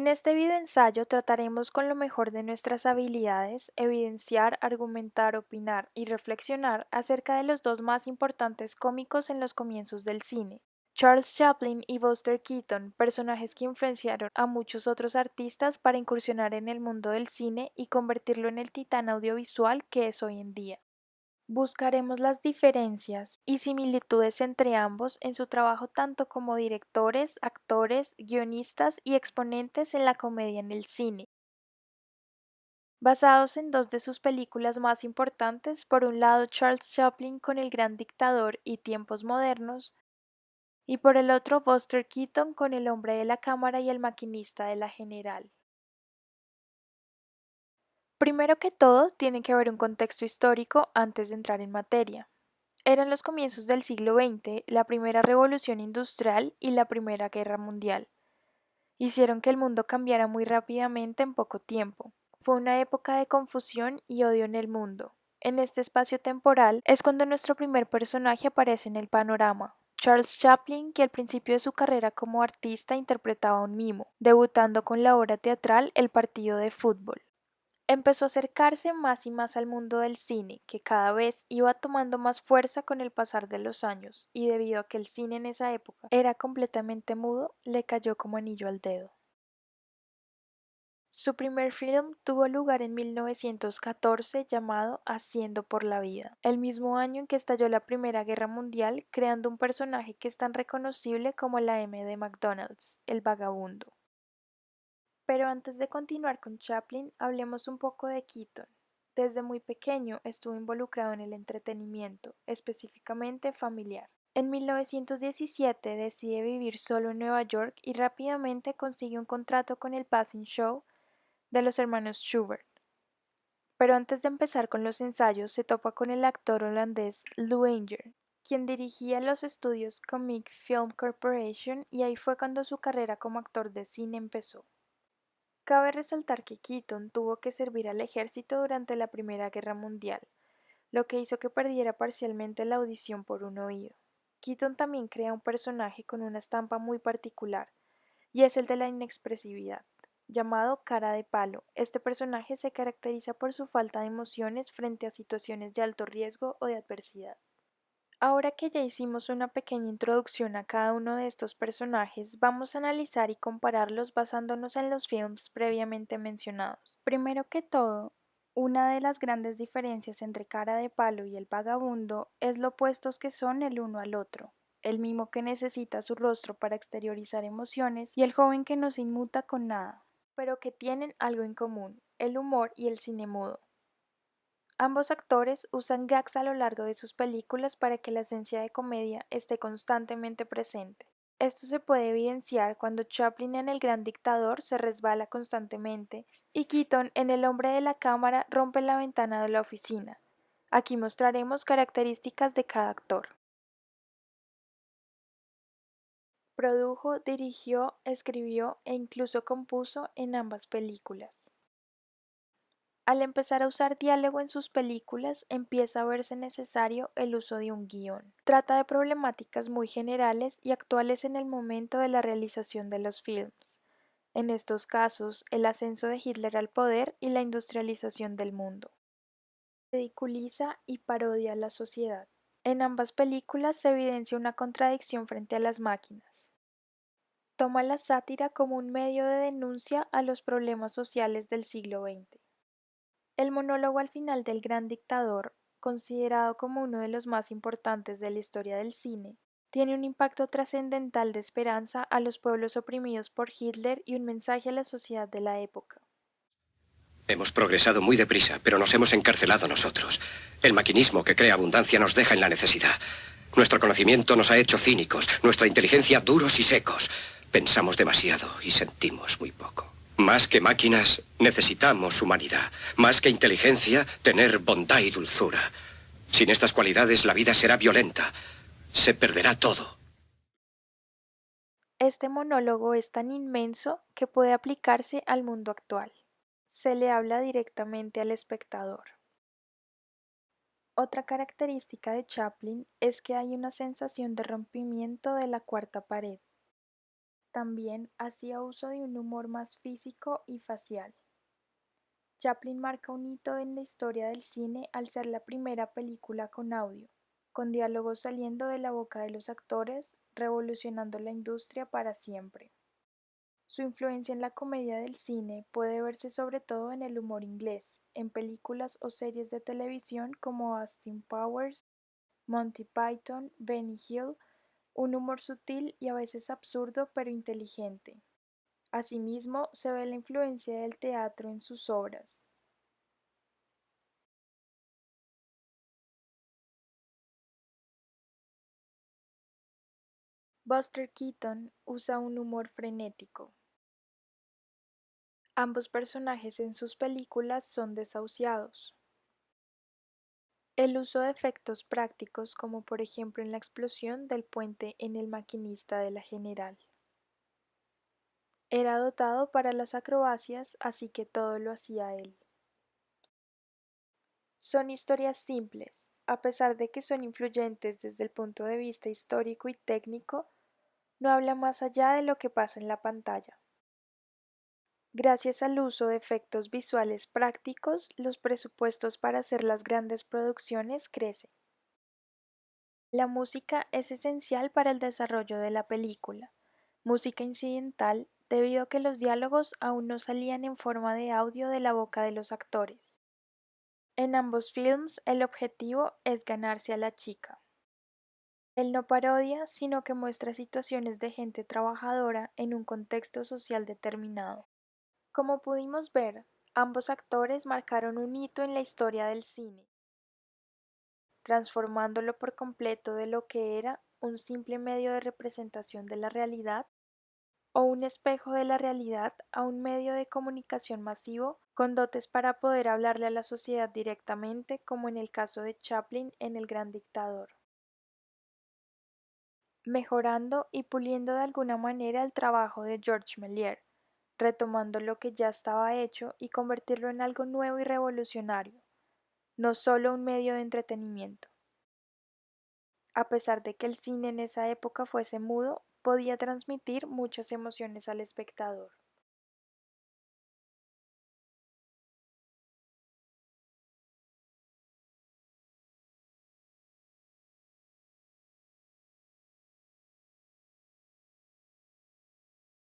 En este videoensayo trataremos con lo mejor de nuestras habilidades, evidenciar, argumentar, opinar y reflexionar acerca de los dos más importantes cómicos en los comienzos del cine, Charles Chaplin y Buster Keaton, personajes que influenciaron a muchos otros artistas para incursionar en el mundo del cine y convertirlo en el titán audiovisual que es hoy en día. Buscaremos las diferencias y similitudes entre ambos en su trabajo tanto como directores, actores, guionistas y exponentes en la comedia en el cine. Basados en dos de sus películas más importantes, por un lado Charles Chaplin con El Gran Dictador y Tiempos Modernos, y por el otro Buster Keaton con El Hombre de la Cámara y El Maquinista de la General. Primero que todo, tiene que haber un contexto histórico antes de entrar en materia. Eran los comienzos del siglo XX, la primera revolución industrial y la Primera Guerra Mundial. Hicieron que el mundo cambiara muy rápidamente en poco tiempo. Fue una época de confusión y odio en el mundo. En este espacio temporal es cuando nuestro primer personaje aparece en el panorama. Charles Chaplin, que al principio de su carrera como artista interpretaba un mimo, debutando con la obra teatral El partido de fútbol. Empezó a acercarse más y más al mundo del cine, que cada vez iba tomando más fuerza con el pasar de los años, y debido a que el cine en esa época era completamente mudo, le cayó como anillo al dedo. Su primer film tuvo lugar en 1914 llamado Haciendo por la vida, el mismo año en que estalló la Primera Guerra Mundial, creando un personaje que es tan reconocible como la M de McDonald's, el vagabundo. Pero antes de continuar con Chaplin, hablemos un poco de Keaton. Desde muy pequeño estuvo involucrado en el entretenimiento, específicamente familiar. En 1917 decide vivir solo en Nueva York y rápidamente consigue un contrato con el Passing Show de los hermanos Schubert. Pero antes de empezar con los ensayos se topa con el actor holandés Lou Anger, quien dirigía los estudios Comic Film Corporation, y ahí fue cuando su carrera como actor de cine empezó. Cabe resaltar que Keaton tuvo que servir al ejército durante la Primera Guerra Mundial, lo que hizo que perdiera parcialmente la audición por un oído. Keaton también crea un personaje con una estampa muy particular, y es el de la inexpresividad, llamado cara de palo. Este personaje se caracteriza por su falta de emociones frente a situaciones de alto riesgo o de adversidad. Ahora que ya hicimos una pequeña introducción a cada uno de estos personajes, vamos a analizar y compararlos basándonos en los films previamente mencionados. Primero que todo, una de las grandes diferencias entre Cara de Palo y El Vagabundo es lo opuestos que son el uno al otro. El mimo que necesita su rostro para exteriorizar emociones y el joven que no se inmuta con nada, pero que tienen algo en común, el humor y el cine mudo. Ambos actores usan gags a lo largo de sus películas para que la esencia de comedia esté constantemente presente. Esto se puede evidenciar cuando Chaplin en El Gran Dictador se resbala constantemente y Keaton en El Hombre de la Cámara rompe la ventana de la oficina. Aquí mostraremos características de cada actor. Produjo, dirigió, escribió e incluso compuso en ambas películas. Al empezar a usar diálogo en sus películas, empieza a verse necesario el uso de un guión. Trata de problemáticas muy generales y actuales en el momento de la realización de los films. En estos casos, el ascenso de Hitler al poder y la industrialización del mundo. Ridiculiza y parodia a la sociedad. En ambas películas se evidencia una contradicción frente a las máquinas. Toma la sátira como un medio de denuncia a los problemas sociales del siglo XX. El monólogo al final del Gran Dictador, considerado como uno de los más importantes de la historia del cine, tiene un impacto trascendental de esperanza a los pueblos oprimidos por Hitler y un mensaje a la sociedad de la época. Hemos progresado muy deprisa, pero nos hemos encarcelado nosotros. El maquinismo que crea abundancia nos deja en la necesidad. Nuestro conocimiento nos ha hecho cínicos, nuestra inteligencia duros y secos. Pensamos demasiado y sentimos muy poco. Más que máquinas, necesitamos humanidad. Más que inteligencia, tener bondad y dulzura. Sin estas cualidades, la vida será violenta. Se perderá todo. Este monólogo es tan inmenso que puede aplicarse al mundo actual. Se le habla directamente al espectador. Otra característica de Chaplin es que hay una sensación de rompimiento de la cuarta pared. también hacía uso de un humor más físico y facial. Chaplin marca un hito en la historia del cine al ser la primera película con audio, con diálogos saliendo de la boca de los actores, revolucionando la industria para siempre. Su influencia en la comedia del cine puede verse sobre todo en el humor inglés, en películas o series de televisión como Austin Powers, Monty Python, Benny Hill, un humor sutil y a veces absurdo pero inteligente. Asimismo, se ve la influencia del teatro en sus obras. Buster Keaton usa un humor frenético. Ambos personajes en sus películas son desahuciados. El uso de efectos prácticos, como por ejemplo en la explosión del puente en El maquinista de la General. Era dotado para las acrobacias, así que todo lo hacía él. Son historias simples, a pesar de que son influyentes desde el punto de vista histórico y técnico, no habla más allá de lo que pasa en la pantalla. Gracias al uso de efectos visuales prácticos, los presupuestos para hacer las grandes producciones crecen. La música es esencial para el desarrollo de la película, música incidental debido a que los diálogos aún no salían en forma de audio de la boca de los actores. En ambos films el objetivo es ganarse a la chica. Él no parodia, sino que muestra situaciones de gente trabajadora en un contexto social determinado. Como pudimos ver, ambos actores marcaron un hito en la historia del cine, transformándolo por completo de lo que era un simple medio de representación de la realidad o un espejo de la realidad a un medio de comunicación masivo con dotes para poder hablarle a la sociedad directamente, como en el caso de Chaplin en El Gran Dictador, mejorando y puliendo de alguna manera el trabajo de Georges Méliès, retomando lo que ya estaba hecho y convertirlo en algo nuevo y revolucionario, no solo un medio de entretenimiento. A pesar de que el cine en esa época fuese mudo, podía transmitir muchas emociones al espectador.